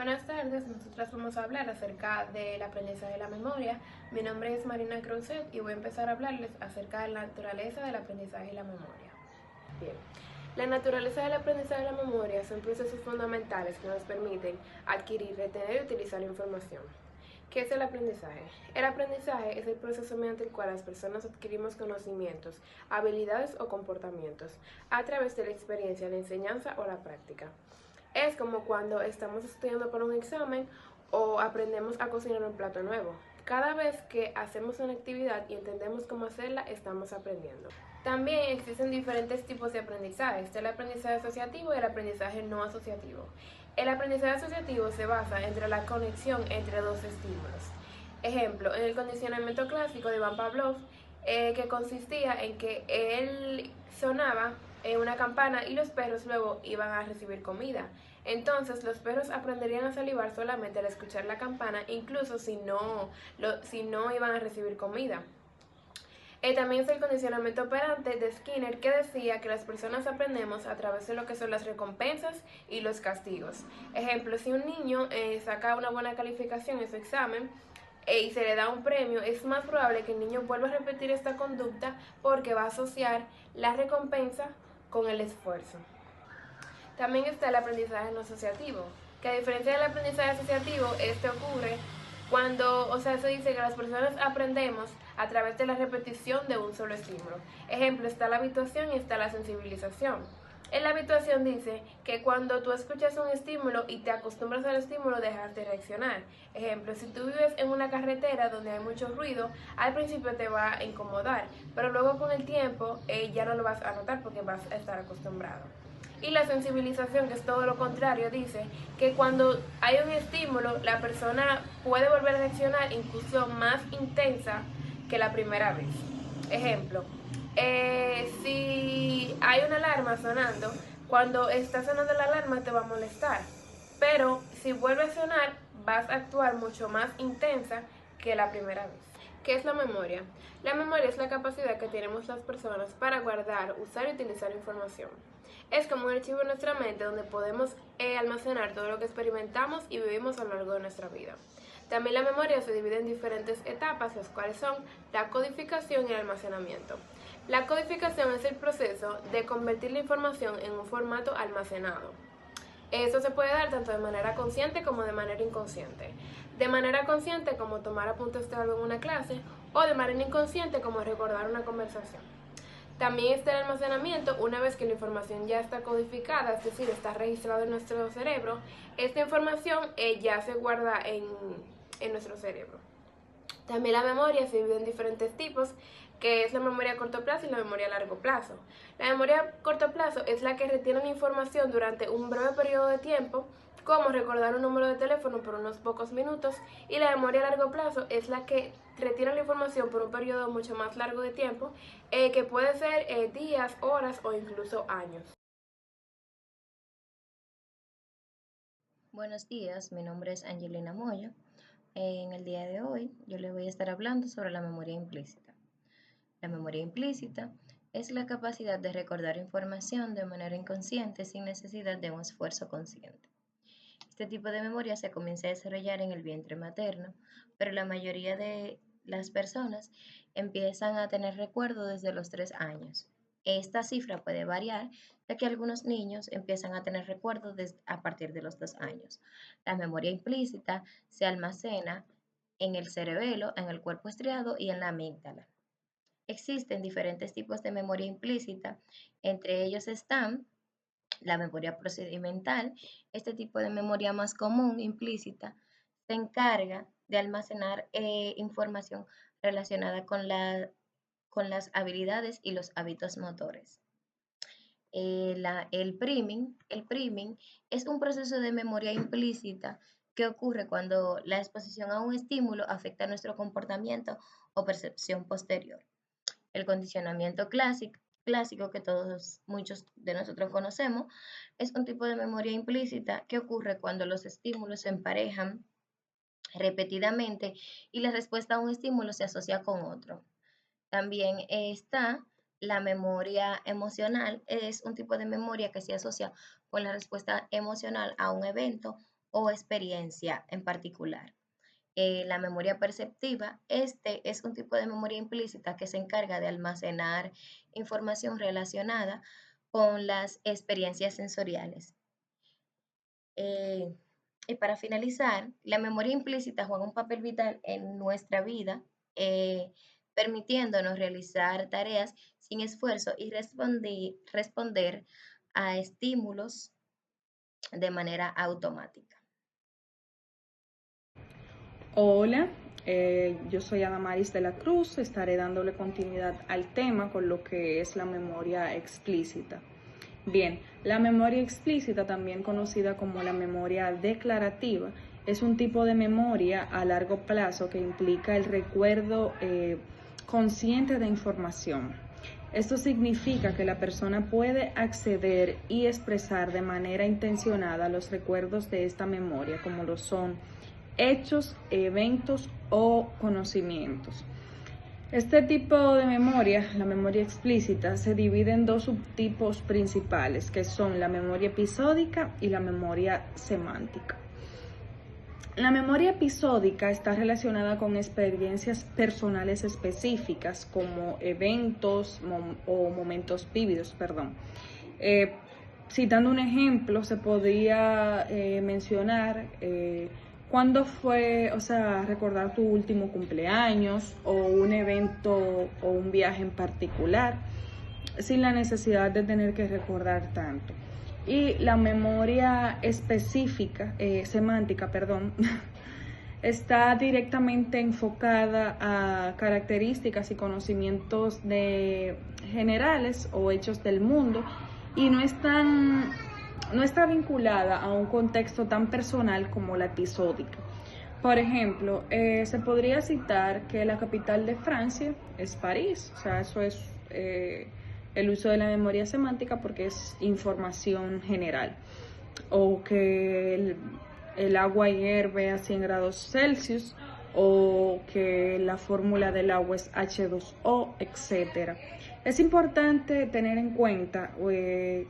Buenas tardes, nosotras vamos a hablar acerca del aprendizaje de la memoria. Mi nombre es Marina Cruzet y voy a empezar a hablarles acerca de la naturaleza del aprendizaje y la memoria. Bien, la naturaleza del aprendizaje y la memoria son procesos fundamentales que nos permiten adquirir, retener y utilizar la información. ¿Qué es el aprendizaje? El aprendizaje es el proceso mediante el cual las personas adquirimos conocimientos, habilidades o comportamientos a través de la experiencia, la enseñanza o la práctica. Es como cuando estamos estudiando para un examen o aprendemos a cocinar un plato nuevo. Cada vez que hacemos una actividad y entendemos cómo hacerla, estamos aprendiendo. También existen diferentes tipos de aprendizaje. Está el aprendizaje asociativo y el aprendizaje no asociativo. El aprendizaje asociativo se basa entre la conexión entre dos estímulos. Ejemplo, en el condicionamiento clásico de Ivan Pavlov, que consistía en que él sonaba una campana y los perros luego iban a recibir comida. Entonces los perros aprenderían a salivar solamente al escuchar la campana, incluso si no iban a recibir comida. También es el condicionamiento operante de Skinner, que decía que las personas aprendemos a través de lo que son las recompensas y los castigos. Ejemplo, si un niño saca una buena calificación en su examen, y se le da un premio, es más probable que el niño vuelva a repetir esta conducta porque va a asociar la recompensa con el esfuerzo. También está el aprendizaje no asociativo, que a diferencia del aprendizaje asociativo, este ocurre cuando, se dice que las personas aprendemos a través de la repetición de un solo estímulo. Ejemplo, está la habituación y está la sensibilización. En la habituación dice que cuando tú escuchas un estímulo y te acostumbras al estímulo, dejas de reaccionar. Ejemplo, si tú vives en una carretera donde hay mucho ruido, al principio te va a incomodar, pero luego con el tiempo ya no lo vas a notar porque vas a estar acostumbrado. Y la sensibilización, que es todo lo contrario, dice que cuando hay un estímulo, la persona puede volver a reaccionar incluso más intensa que la primera vez. Ejemplo, si hay una alarma sonando, cuando está sonando la alarma te va a molestar, pero si vuelve a sonar vas a actuar mucho más intensa que la primera vez. ¿Qué es la memoria? La memoria es la capacidad que tenemos las personas para guardar, usar y utilizar información. Es como un archivo en nuestra mente donde podemos almacenar todo lo que experimentamos y vivimos a lo largo de nuestra vida. También la memoria se divide en diferentes etapas, las cuales son la codificación y el almacenamiento. La codificación es el proceso de convertir la información en un formato almacenado. Eso se puede dar tanto de manera consciente como de manera inconsciente. De manera consciente como tomar apuntes de algo en una clase, o de manera inconsciente como recordar una conversación. También está el almacenamiento. Una vez que la información ya está codificada, es decir, está registrada en nuestro cerebro, esta información ya se guarda en nuestro cerebro. También la memoria se divide en diferentes tipos, que es la memoria a corto plazo y la memoria a largo plazo. La memoria a corto plazo es la que retiene la información durante un breve periodo de tiempo, como recordar un número de teléfono por unos pocos minutos, y la memoria a largo plazo es la que retiene la información por un periodo mucho más largo de tiempo, que puede ser días, horas o incluso años. Buenos días, mi nombre es Angelina Moya. En el día de hoy yo les voy a estar hablando sobre la memoria implícita. La memoria implícita es la capacidad de recordar información de manera inconsciente sin necesidad de un esfuerzo consciente. Este tipo de memoria se comienza a desarrollar en el vientre materno, pero la mayoría de las personas empiezan a tener recuerdo desde los 3 años. Esta cifra puede variar, ya que algunos niños empiezan a tener recuerdos a partir de los 2 años. La memoria implícita se almacena en el cerebelo, en el cuerpo estriado y en la amígdala. Existen diferentes tipos de memoria implícita, entre ellos están la memoria procedimental. Este tipo de memoria más común, implícita, se encarga de almacenar información relacionada con las habilidades y los hábitos motores. El priming es un proceso de memoria implícita que ocurre cuando la exposición a un estímulo afecta nuestro comportamiento o percepción posterior. El condicionamiento clásico que muchos de nosotros conocemos, es un tipo de memoria implícita que ocurre cuando los estímulos se emparejan repetidamente y la respuesta a un estímulo se asocia con otro. También está la memoria emocional, es un tipo de memoria que se asocia con la respuesta emocional a un evento o experiencia en particular. La memoria perceptiva, este es un tipo de memoria implícita que se encarga de almacenar información relacionada con las experiencias sensoriales. Eh, y para finalizar, la memoria implícita juega un papel vital en nuestra vida, eh, permitiéndonos realizar tareas sin esfuerzo y responder a estímulos de manera automática. Hola, yo soy Adamaris de la Cruz, estaré dándole continuidad al tema con lo que es la memoria explícita. Bien, la memoria explícita, también conocida como la memoria declarativa, es un tipo de memoria a largo plazo que implica el recuerdo consciente de información. Esto significa que la persona puede acceder y expresar de manera intencionada los recuerdos de esta memoria, como lo son hechos, eventos o conocimientos. Este tipo de memoria, la memoria explícita, se divide en dos subtipos principales, que son la memoria episódica y la memoria semántica. La memoria episódica está relacionada con experiencias personales específicas, como eventos o momentos vívidos, citando un ejemplo, se podría mencionar cuándo fue, recordar tu último cumpleaños o un evento o un viaje en particular, sin la necesidad de tener que recordar tanto. Y la memoria específica, semántica, está directamente enfocada a características y conocimientos generales o hechos del mundo, y no está vinculada a un contexto tan personal como la episódica. Por ejemplo, se podría citar que la capital de Francia es París, o sea, eso es el uso de la memoria semántica porque es información general. O que el agua hierve a 100 grados Celsius, o que la fórmula del agua es H2O, etc. Es importante tener en cuenta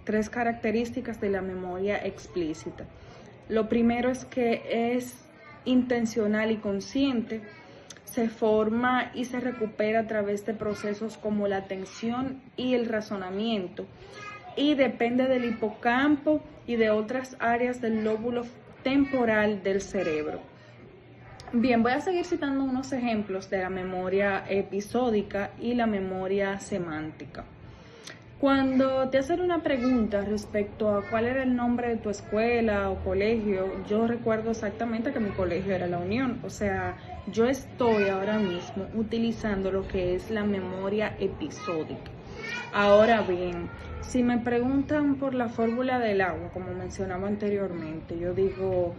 tres características de la memoria explícita. Lo primero es que es intencional y consciente, se forma y se recupera a través de procesos como la atención y el razonamiento, y depende del hipocampo y de otras áreas del lóbulo temporal del cerebro. Bien, voy a seguir citando unos ejemplos de la memoria episódica y la memoria semántica. Cuando te hacen una pregunta respecto a cuál era el nombre de tu escuela o colegio, yo recuerdo exactamente que mi colegio era La Unión. O sea, yo estoy ahora mismo utilizando lo que es la memoria episódica. Ahora bien, si me preguntan por la fórmula del agua, como mencionaba anteriormente, yo digo,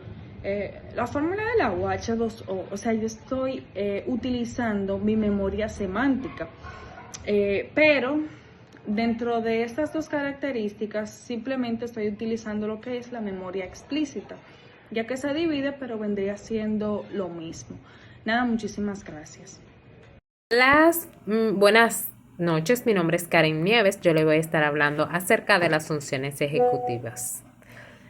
la fórmula del agua, H2O, o sea, yo estoy utilizando mi memoria semántica, pero dentro de estas dos características simplemente estoy utilizando lo que es la memoria explícita, ya que se divide, pero vendría siendo lo mismo. Nada, muchísimas gracias. Buenas noches, mi nombre es Karen Nieves. Yo le voy a estar hablando acerca de las funciones ejecutivas.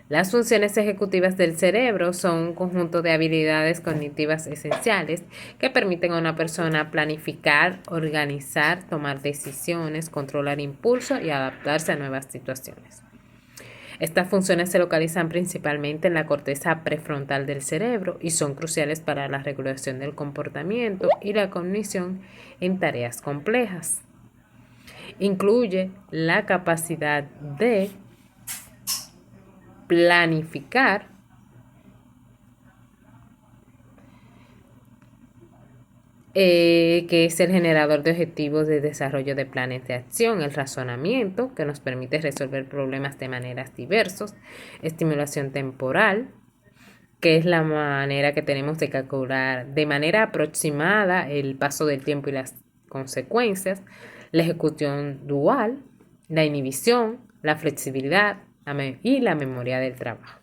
Las funciones ejecutivas del cerebro son un conjunto de habilidades cognitivas esenciales que permiten a una persona planificar, organizar, tomar decisiones, controlar impulsos y adaptarse a nuevas situaciones. Estas funciones se localizan principalmente en la corteza prefrontal del cerebro y son cruciales para la regulación del comportamiento y la cognición en tareas complejas. Incluye la capacidad de planificar, que es el generador de objetivos de desarrollo de planes de acción, el razonamiento, que nos permite resolver problemas de maneras diversas, estimulación temporal, que es la manera que tenemos de calcular de manera aproximada el paso del tiempo y las consecuencias, la ejecución dual, la inhibición, la flexibilidad y la memoria del trabajo.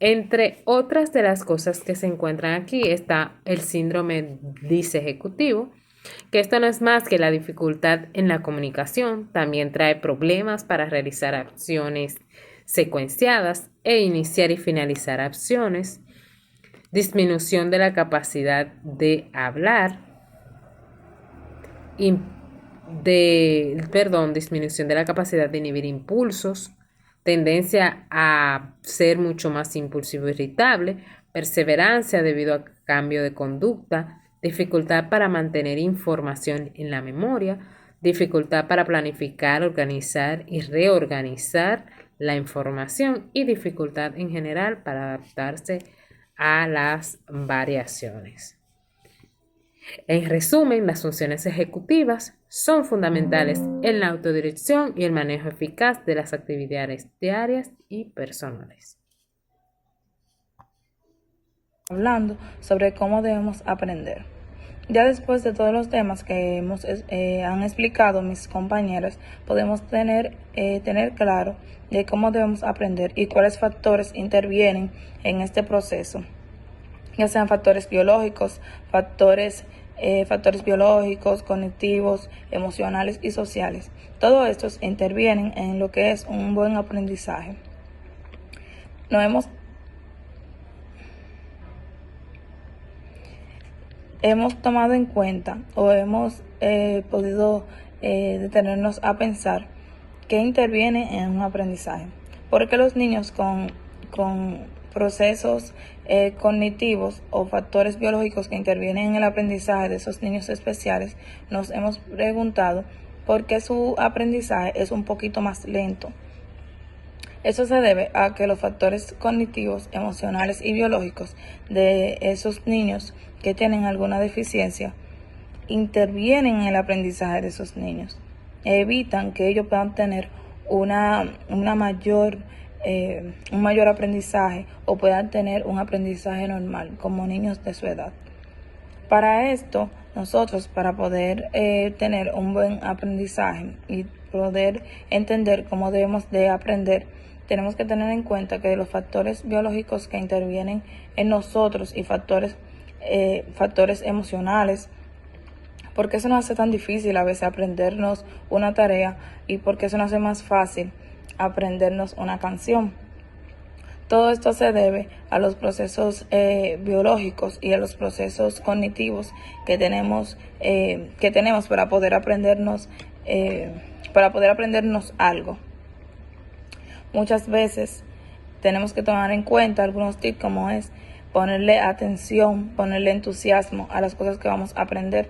Entre otras de las cosas que se encuentran aquí está el síndrome disejecutivo, que esto no es más que la dificultad en la comunicación. También trae problemas para realizar acciones secuenciadas e iniciar y finalizar acciones, disminución de la capacidad de hablar, disminución de la capacidad de inhibir impulsos, tendencia a ser mucho más impulsivo e irritable, perseverancia debido a cambio de conducta, dificultad para mantener información en la memoria, dificultad para planificar, organizar y reorganizar la información y dificultad en general para adaptarse a las variaciones. En resumen, las funciones ejecutivas son fundamentales en la autodirección y el manejo eficaz de las actividades diarias y personales. Hablando sobre cómo debemos aprender. Ya después de todos los temas que han explicado mis compañeras, podemos tener claro de cómo debemos aprender y cuáles factores intervienen en este proceso, ya sean factores biológicos, factores biológicos, cognitivos, emocionales y sociales. Todos estos intervienen en lo que es un buen aprendizaje. Hemos tomado en cuenta o hemos podido detenernos a pensar qué interviene en un aprendizaje. Porque los niños con procesos cognitivos o factores biológicos que intervienen en el aprendizaje de esos niños especiales, nos hemos preguntado por qué su aprendizaje es un poquito más lento. Eso se debe a que los factores cognitivos, emocionales y biológicos de esos niños que tienen alguna deficiencia intervienen en el aprendizaje de esos niños. Evitan que ellos puedan tener un mayor aprendizaje o puedan tener un aprendizaje normal como niños de su edad. Para esto, nosotros, para poder tener un buen aprendizaje y poder entender cómo debemos de aprender, tenemos que tener en cuenta que los factores biológicos que intervienen en nosotros y factores emocionales, porque eso nos hace tan difícil a veces aprendernos una tarea y porque eso nos hace más fácil aprendernos una canción. Todo esto se debe a los procesos biológicos y a los procesos cognitivos que tenemos para poder aprendernos algo. Muchas veces tenemos que tomar en cuenta algunos tips, como es ponerle atención, ponerle entusiasmo a las cosas que vamos a aprender.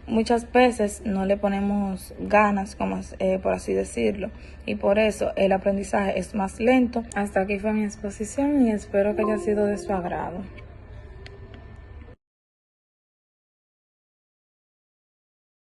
Muchas veces no le ponemos ganas, por así decirlo, y por eso el aprendizaje es más lento. Hasta aquí fue mi exposición y espero que haya sido de su agrado.